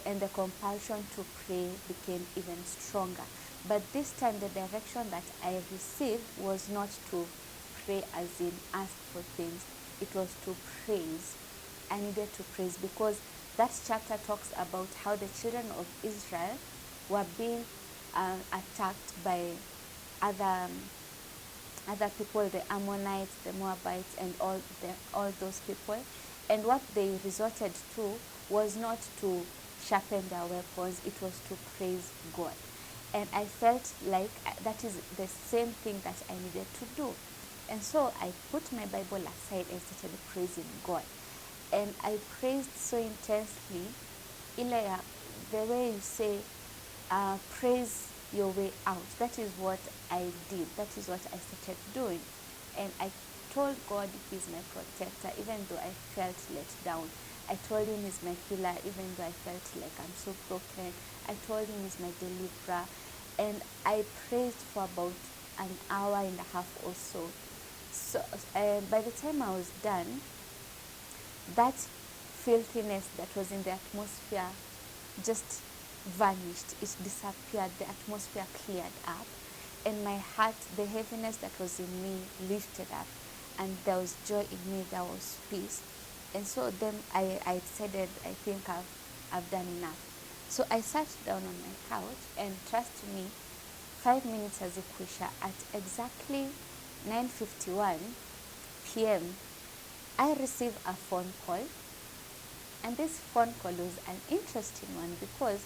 And the compulsion to pray became even stronger. But this time the direction that I received was not to pray as in ask for things. It was to praise. I needed to praise because that chapter talks about how the children of Israel were being attacked by other other people, the Ammonites, the Moabites, and all those people. And what they resorted to was not to sharpen their weapons, it was to praise God. And I felt like that is the same thing that I needed to do. And so I put my Bible aside and started praising God. And I praised so intensely, the way you say, praise your way out. That is what I did. That is what I started doing. And I told God He's my protector, even though I felt let down. I told Him He's my healer, even though I felt like I'm so broken. I told Him He's my deliverer. And I praised for about an hour and a half or so. So by the time I was done, that filthiness that was in the atmosphere just vanished. It disappeared. The atmosphere cleared up, and my heart, the heaviness that was in me, lifted up, and there was joy in me. There was peace. And so then I decided, I think I've done enough. So I sat down on my couch, and trust me, 5 minutes as a kusha, at exactly 9:51 p.m. I received a phone call. And this phone call was an interesting one because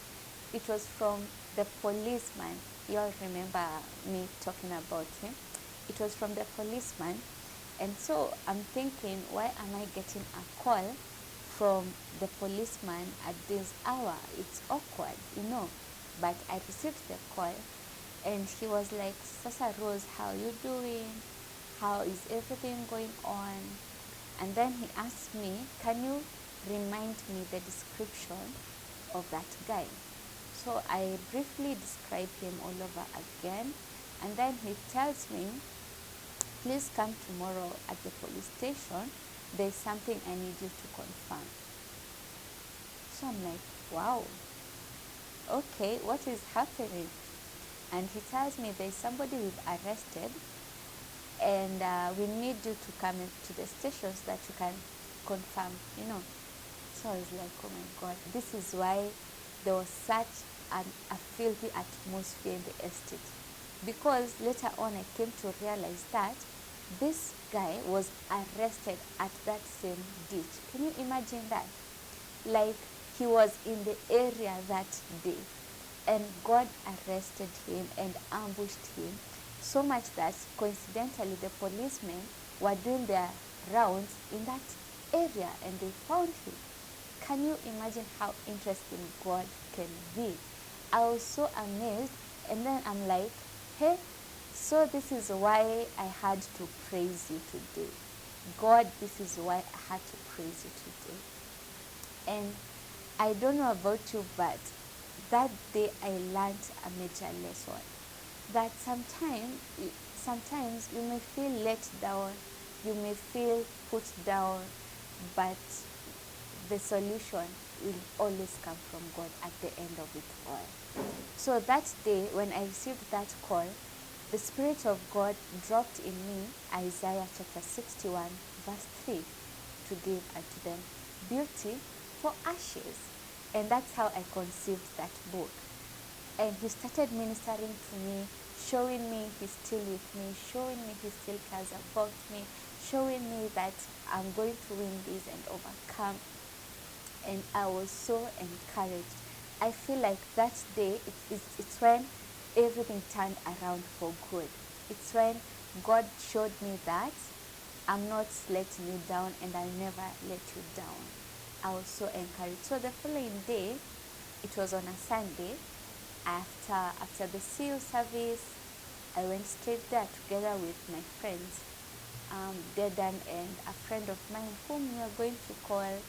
it was from the policeman. You all remember me talking about him. It was from the policeman. And so I'm thinking, why am I getting a call from the policeman at this hour? It's awkward, But I received the call, and he was like, Sasa Rose, how are you doing? How is everything going on? And then he asked me, can you remind me the description of that guy? So I briefly describe him all over again, and then he tells me, please come tomorrow at the police station. There's something I need you to confirm. So I'm like, wow, okay, what is happening? And he tells me there's somebody we've arrested, and we need you to come to the station so that you can confirm, So I was like, oh my God, this is why there was such a filthy atmosphere in the estate. Because later on I came to realize that this guy was arrested at that same ditch. Can you imagine that? Like, he was in the area that day, and God arrested him and ambushed him, so much that coincidentally the policemen were doing their rounds in that area and they found him. Can you imagine how interesting God can be? I was so amazed, and then I'm like, hey, so this is why I had to praise you today. God, this is why I had to praise you today. And I don't know about you, but that day I learned a major lesson. That sometimes you may feel let down, you may feel put down, but the solution will always come from God at the end of it all. So that day when I received that call, the Spirit of God dropped in me Isaiah chapter 61 verse 3 to give unto them beauty for ashes. And that's how I conceived that book. And he started ministering to me, showing me he's still with me, showing me he still cares about me, showing me that I'm going to win this and overcome. And I was so encouraged. I feel like that day, it's when everything turned around for good. It's when God showed me that I'm not letting you down and I'll never let you down. I was so encouraged. So the following day, it was on a Sunday, after the CU service, I went straight there together with my friends, Dedan and a friend of mine whom we are going to call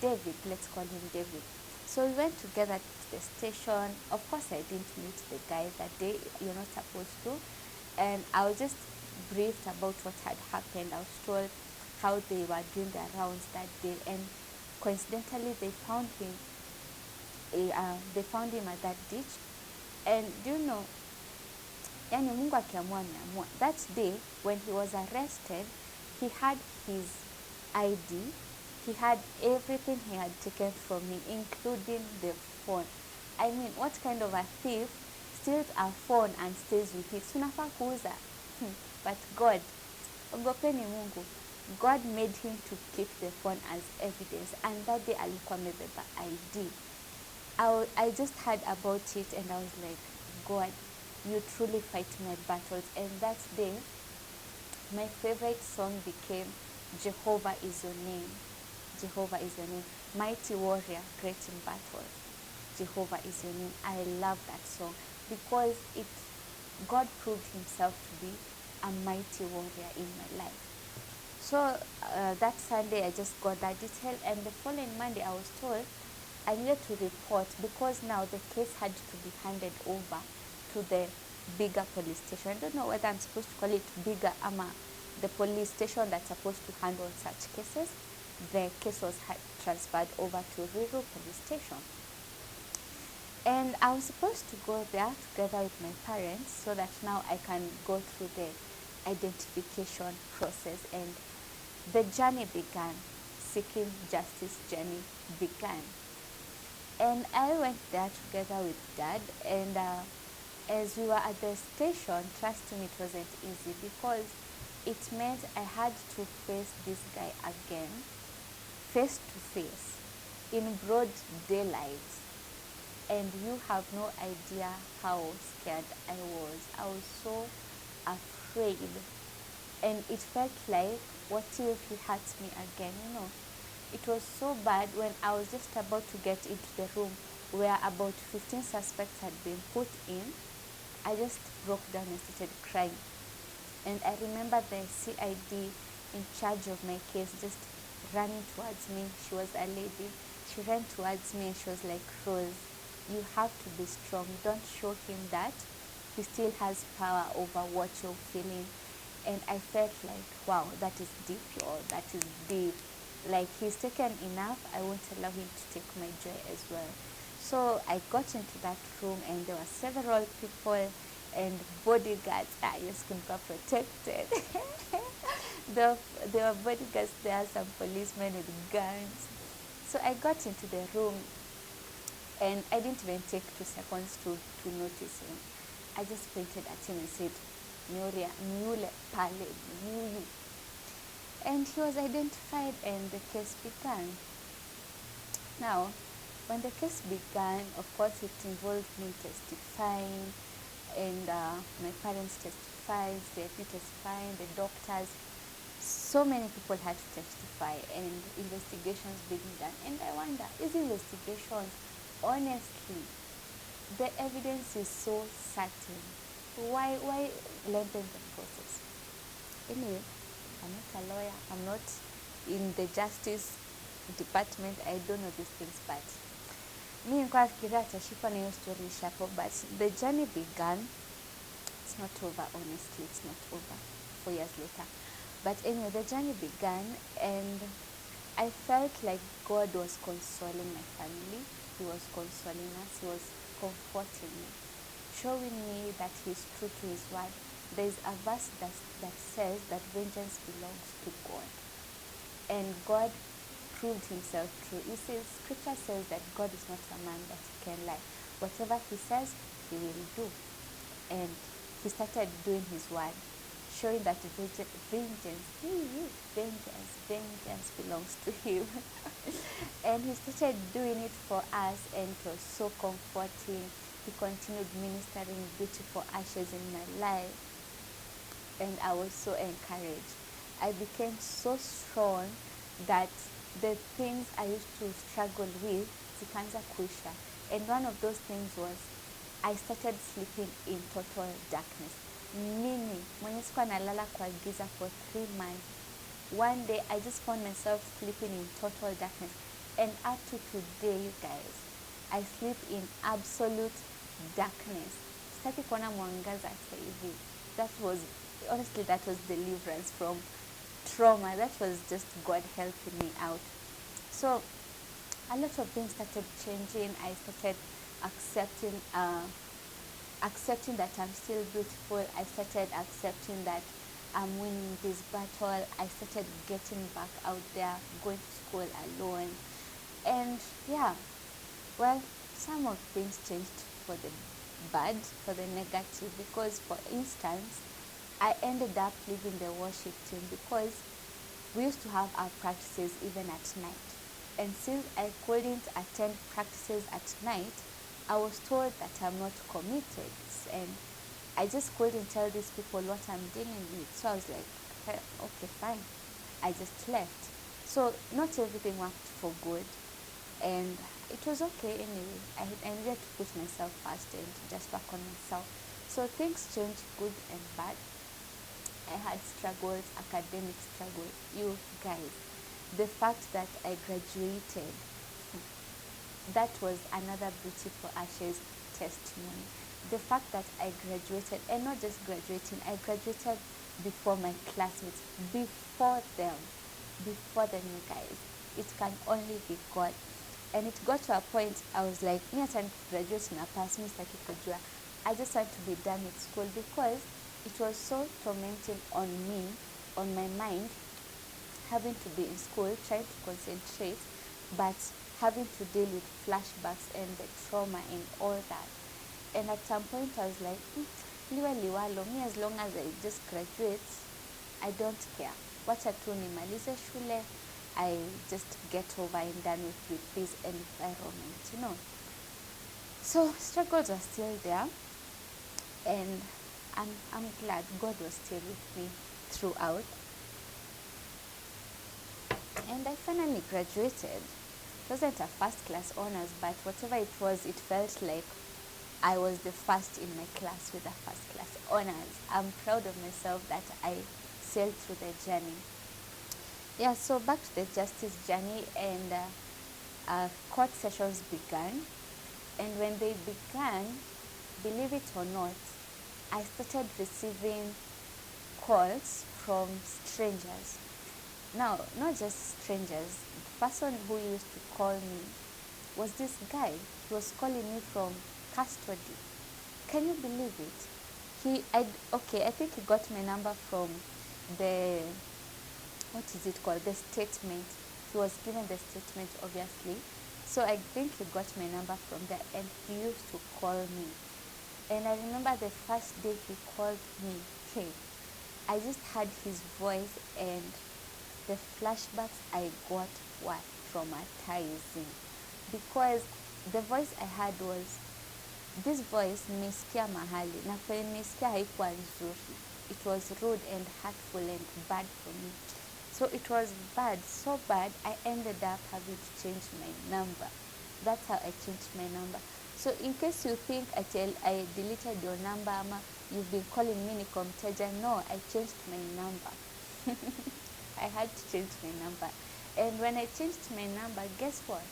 David. Let's call him David. So we went together to the station. Of course, I didn't meet the guy that day. You're not supposed to. And I was just briefed about what had happened. I was told how they were doing their rounds that day, and coincidentally they found him. They found him at that ditch. And do you know, yani Mungu akiamua ameamua. That day when he was arrested, he had his ID. He had everything he had taken from me, including the phone. I mean, what kind of a thief steals our phone and stays with it, sunafaa kuuza. But God, ogopeni Mungu, God made him to keep the phone as evidence, and that day alikuwa amebeba ID. I just heard about it and I was like, God, you truly fight my battles. And that day, my favorite song became Jehovah is your name. Jehovah is your name. Mighty warrior, great in battle. Jehovah is your name. I love that song because God proved himself to be a mighty warrior in my life. So that Sunday I just got that detail, and the following Monday I was told I needed to report because now the case had to be handed over to the bigger police station. I don't know whether I'm supposed to call it bigger ama the police station that's supposed to handle such cases. The case was transferred over to rural police station. And I was supposed to go there together with my parents so that now I can go through the identification process, and the journey began. Seeking justice journey began. And I went there together with Dad, and as we were at the station, trust me, it wasn't easy because it meant I had to face this guy again, face to face, in broad daylight. And you have no idea how scared I was. I was so afraid. And it felt like, what if he hurts me again, It was so bad when I was just about to get into the room where about 15 suspects had been put in. I just broke down and started crying. And I remember the CID in charge of my case just running towards me. She was a lady. She ran towards me and she was like, Rose, you have to be strong. Don't show him that he still has power over what you're feeling. And I felt like, wow, that is deep, y'all. That is deep. Like, he's taken enough. I won't allow him to take my joy as well. So I got into that room and there were several people and bodyguards. Yes, couldn't be protected. There were bodyguards there, some policemen with guns. So I got into the room and I didn't even take 2 seconds to notice him. I just pointed at him and said, Mule Pale, Mule. And he was identified and the case began. Now, when the case began, of course, it involved me testifying, and my parents testified, the AP testifying, the doctors. So many people had to testify, and investigations being done. And I wonder, these investigations, honestly, the evidence is so certain. Why lengthen the process? Anyway, I'm not a lawyer. I'm not in the justice department. I don't know these things, but me nilikuwa nafikiria atashikwa na hiyo story hapo. But the journey began. It's not over, honestly. It's not over 4 years later. But anyway, the journey began, and I felt like God was consoling my family. He was consoling us. He was comforting me, showing me that he's true to his word. There is a verse that says that vengeance belongs to God. And God proved himself true. You see, scripture says that God is not a man that he can lie. Whatever he says, he will do. And he started doing his word, showing that vengeance belongs to him. And he started doing it for us, and it was so comforting. He continued ministering beautiful ashes in my life, and I was so encouraged. I became so strong that the things I used to struggle with zikaanza kuisha. And one of those things was I started sleeping in total darkness. Meaning, mwenye sikuwa nalala kwa giza for 3 months. One day, I just found myself sleeping in total darkness. And up to today, you guys, I sleep in absolute darkness. Sitaki kuona mwangaza hata hivi. Honestly, that was deliverance from trauma. That was just God helping me out. So, a lot of things started changing. I started accepting that I'm still beautiful. I started accepting that I'm winning this battle. I started getting back out there, going to school alone. And yeah, well, some of things changed for the bad for the negative, because for instance, I ended up leaving the worship team because we used to have our practices even at night. And since I couldn't attend practices at night, I was told that I'm not committed, and I just couldn't tell these people what I'm dealing with. So I was like, okay, fine. I just left. So not everything worked for good, and it was okay anyway. I needed to put myself first and just work on myself. So things changed, good and bad. I had struggles, academic struggles. You guys, the fact that I graduated, that was another beautiful Ashes testimony. The fact that I graduated, and not just graduating, I graduated before my classmates, before them, you guys. It can only be God. And it got to a point I was like, me at graduate na pass, Mr. Kikojua. I just had to be done with school because it was so tormenting on me, on my mind, having to be in school, trying to concentrate, but having to deal with flashbacks and the trauma and all that. And at some point I was like, liwe liwalo, me as long as I just graduate, I don't care. Wacha tu nimalize shule, I just get over and done with this environment, you know. So struggles were still there, and I'm glad God was still with me throughout. And I finally graduated. It wasn't a first class honors, but whatever it was, it felt like I was the first in my class with a first class honors. I'm proud of myself that I sailed through the journey. Yeah, so back to the justice journey, and court sessions began. And when they began, believe it or not, I started receiving calls from strangers. Now, not just strangers. The person who used to call me was this guy. He was calling me from custody. Can you believe it? I think he got my number from the, what is it called? The statement. He was given the statement, obviously. So I think he got my number from there, and he used to call me. And I remember the first day he called me, I just heard his voice, and the flashbacks I got were traumatizing, because the voice I had was, this voice nimesikia mahali, na kwenye nimesikia haikuwa nzuri. It was rude and hurtful and bad for me. So it was bad, so bad, I ended up having to change my number. That's how I changed my number. So in case you think I deleted your number, ama you've been calling me niko mteja, no, I changed my number. I had to change my number. And when I changed my number, guess what?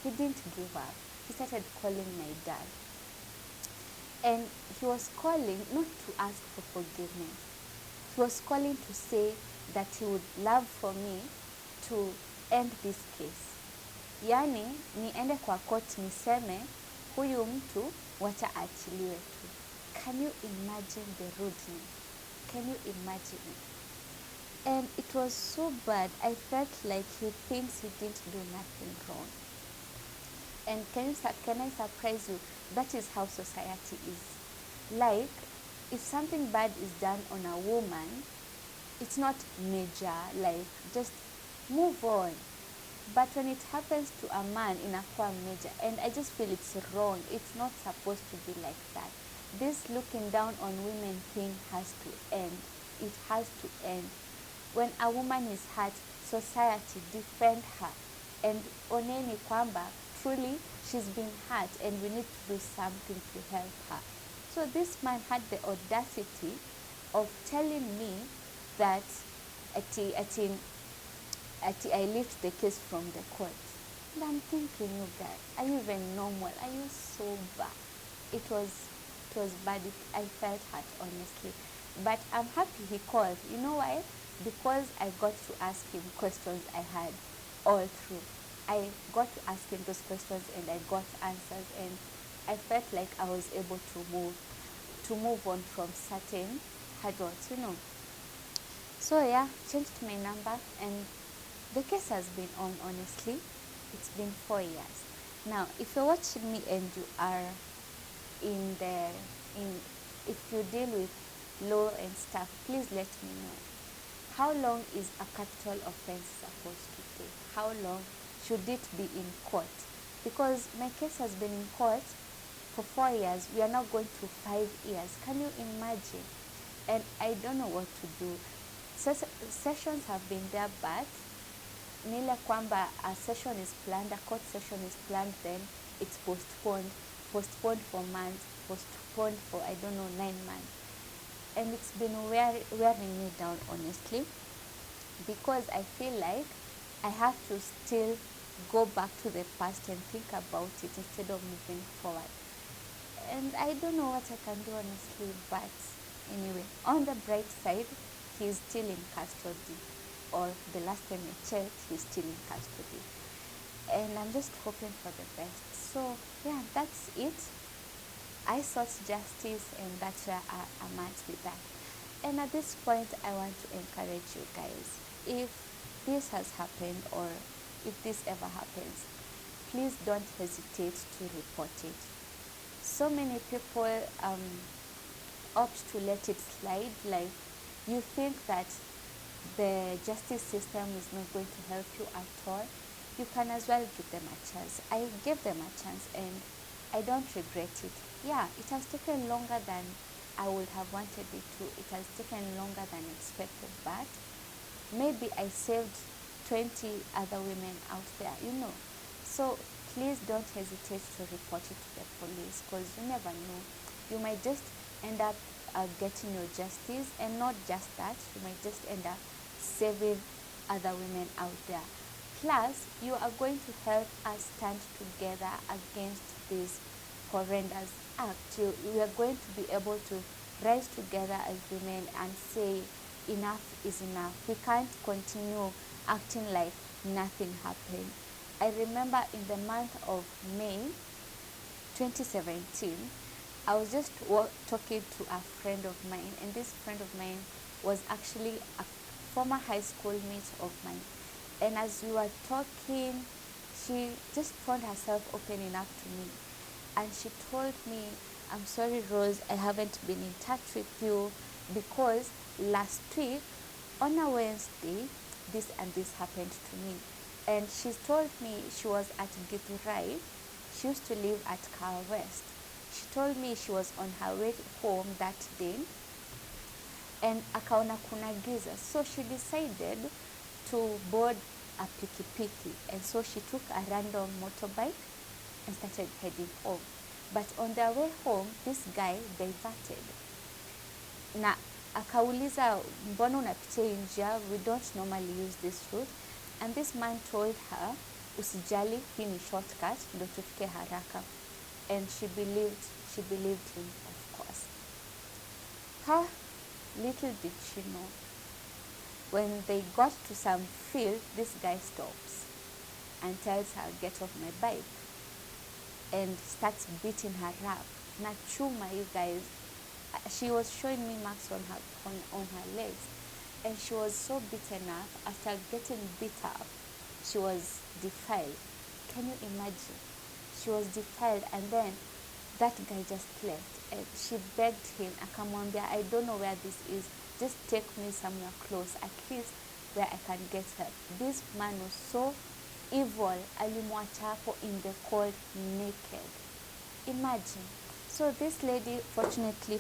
He didn't give up. He started calling my dad. And he was calling not to ask for forgiveness. He was calling to say that he would love for me to end this case. Yani, niende kwa court niseme, huyu mtu wacha achiliwe tu. Can you imagine the rudeness? Can you imagine it? And it was so bad. I felt like he thinks he didn't do nothing wrong. And can I surprise you? That is how society is. Like, if something bad is done on a woman, it's not major, like, just move on. But when it happens to a man, inakuwa major. And I just feel it's wrong. It's not supposed to be like that. This looking down on women thing has to end. It has to end. When a woman is hurt, society defend her. And oneni kwamba, truly, she's been hurt and we need to do something to help her. So this man had the audacity of telling me that I lift the case from the court. And I'm thinking, you guys, are you even normal? Are you sober? It was bad. I felt hurt, honestly. But I'm happy he called. You know why? Because I got to ask him questions I had all through. I got to ask him those questions and I got answers, and I felt like I was able to move on from certain hurdles, you know. So yeah, changed my number, and the case has been on, honestly. It's been 4 years. Now, if you're watching me and you are in the in if you deal with law and stuff, please let me know. How long is a capital offense supposed to take? How long should it be in court? Because my case has been in court for 4 years. We are now going to 5 years. Can you imagine? And I don't know what to do. Sessions have been there, but nile kwamba a session is planned, a court session is planned, then it's postponed for months, postponed for, I don't know, 9 months. And it's been wearing me down, honestly, because I feel like I have to still go back to the past and think about it instead of moving forward. And I don't know what I can do, honestly, but anyway, on the bright side, he's still in custody, or the last time I checked, he's still in custody. And I'm just hoping for the best. So yeah, that's it. I sought justice, and that's where I'm at with that. And at this point, I want to encourage you guys, if this has happened, or if this ever happens, please don't hesitate to report it. So many people opt to let it slide, like you think that the justice system is not going to help you at all. You can as well give them a chance. I gave them a chance, and I don't regret it. Yeah, it has taken longer than I would have wanted it to. It has taken longer than expected, but maybe I saved 20 other women out there, So please don't hesitate to report it to the police, because you never know. You might just end up getting your justice, and not just that, you might just end up saving other women out there. Plus, you are going to help us stand together against this horrendous act. We are going to be able to rise together as women and say enough is enough. We can't continue acting like nothing happened. I remember in the month of May 2017, I was just talking to a friend of mine, and this friend of mine was actually a former high school mate of mine. And as we were talking, she just found herself opening up to me. And she told me, I'm sorry, Rose, I haven't been in touch with you because last week on a Wednesday, this and this happened to me. And she told me she was at Githurai. She used to live at Car West. She told me she was on her way home that day, and akaona kuna giza. So she decided to board a pikipiki, and so she took a random motorbike and started heading home. But on their way home, this guy diverted. Na akauliza, mbona unapitia njia? We don't normally use this route. And this man told her, usijali, hii ni shortcut, ndo tufike haraka. And she believed him, of course. How little did she know, when they got to some field, this guy stops and tells her, get off my bike, and starts beating her up. Na chuma, you guys. She was showing me marks on her legs, and she was so beaten up. After getting beat up, she was defiled. Can you imagine? She was defiled, and then that guy just left, and she begged him, akamwambia, I don't know where this is, just take me somewhere close, at least where I can get help. This man was so evil, alimwacha hapo in the cold naked. Imagine. So this lady fortunately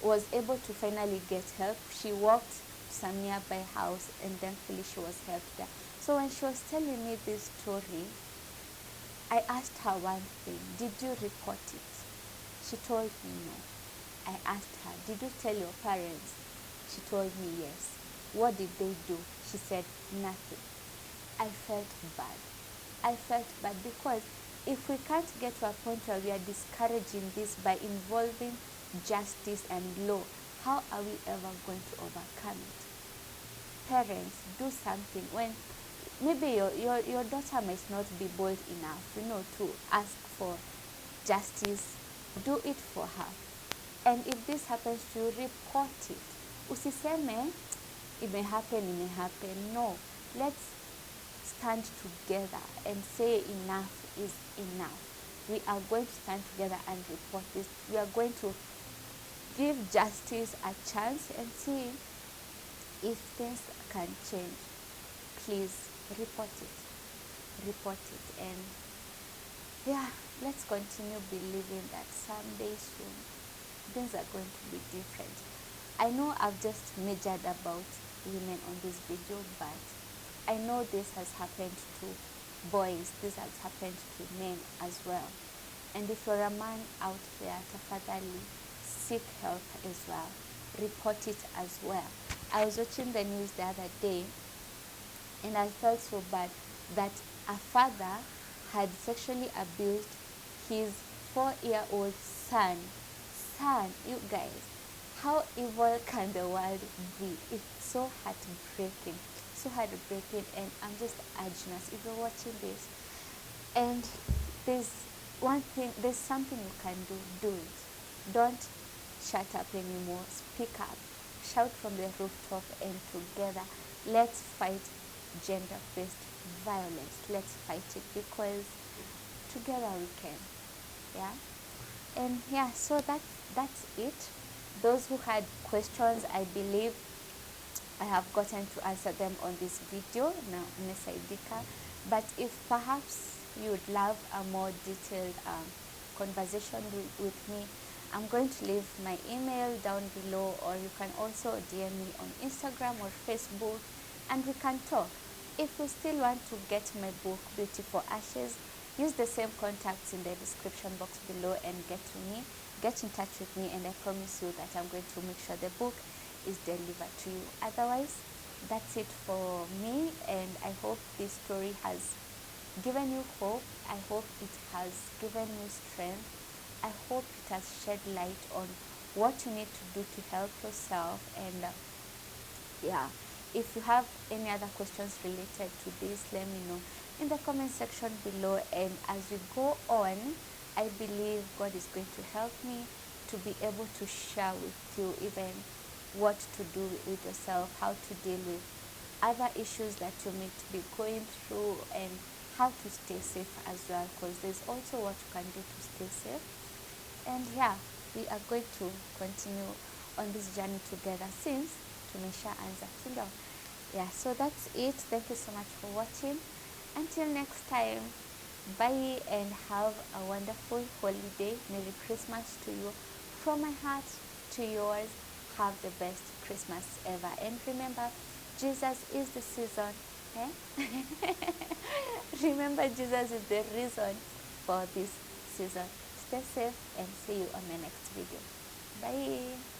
was able to finally get help. She walked to some nearby house, and thankfully she was helped there. So when she was telling me this story, I asked her one thing, did you report it? She told me no. I asked her, did you tell your parents? She told me yes. What did they do? She said nothing. I felt bad because if we can't get to a point where we are discouraging this by involving justice and law, how are we ever going to overcome it? Parents, do something. When maybe your daughter might not be bold enough, to ask for justice, do it for her. And if this happens to you, report it. Usiseme, it may happen. No, let's stand together and say enough is enough. we are going to stand together and report this. We are going to give justice a chance and see if things can change. Please report it, and yeah, let's continue believing that someday soon things are going to be different. I know I've just majored about women on this video, but I know this has happened to boys, this has happened to men as well. And if you're a man out there, tafadhali seek help as well. Report it as well. I was watching the news the other day, and I felt so bad that a father had sexually abused his 4-year-old son. You guys, how evil can the world be? It's so heartbreaking, and I'm just urging us, if you're watching this and there's something you can do it. Don't shut up anymore. Speak up, shout from the rooftop, and together let's fight gender-based violence. Let's fight it, because together we can. Yeah. And yeah, so that's it. Those who had questions, I believe I have gotten to answer them on this video now, Nesaidika. But if perhaps you would love a more detailed conversation with me, I'm going to leave my email down below, or you can also DM me on Instagram or Facebook, and we can talk. If you still want to get my book, Beauty for Ashes, use the same contacts in the description box below and get in touch with me, and I promise you that I'm going to make sure the book is delivered to you. Otherwise, that's it for me, and I hope this story has given you hope. I hope it has given you strength. I hope it has shed light on what you need to do to help yourself. And yeah, if you have any other questions related to this, let me know in the comment section below. And as we go on, I believe God is going to help me to be able to share with you even what to do with yourself, how to deal with other issues that you may be going through, and how to stay safe as well, because there's also what you can do to stay safe. And yeah, we are going to continue on this journey together since tumesha anza, sindio? Yeah, so that's it. Thank you so much for watching. Until next time, bye, and have a wonderful holiday. Merry Christmas to you. From my heart to yours, have the best Christmas ever. And remember, Jesus is the season. Remember, Jesus is the reason for this season. Stay safe, and see you on my next video. Bye.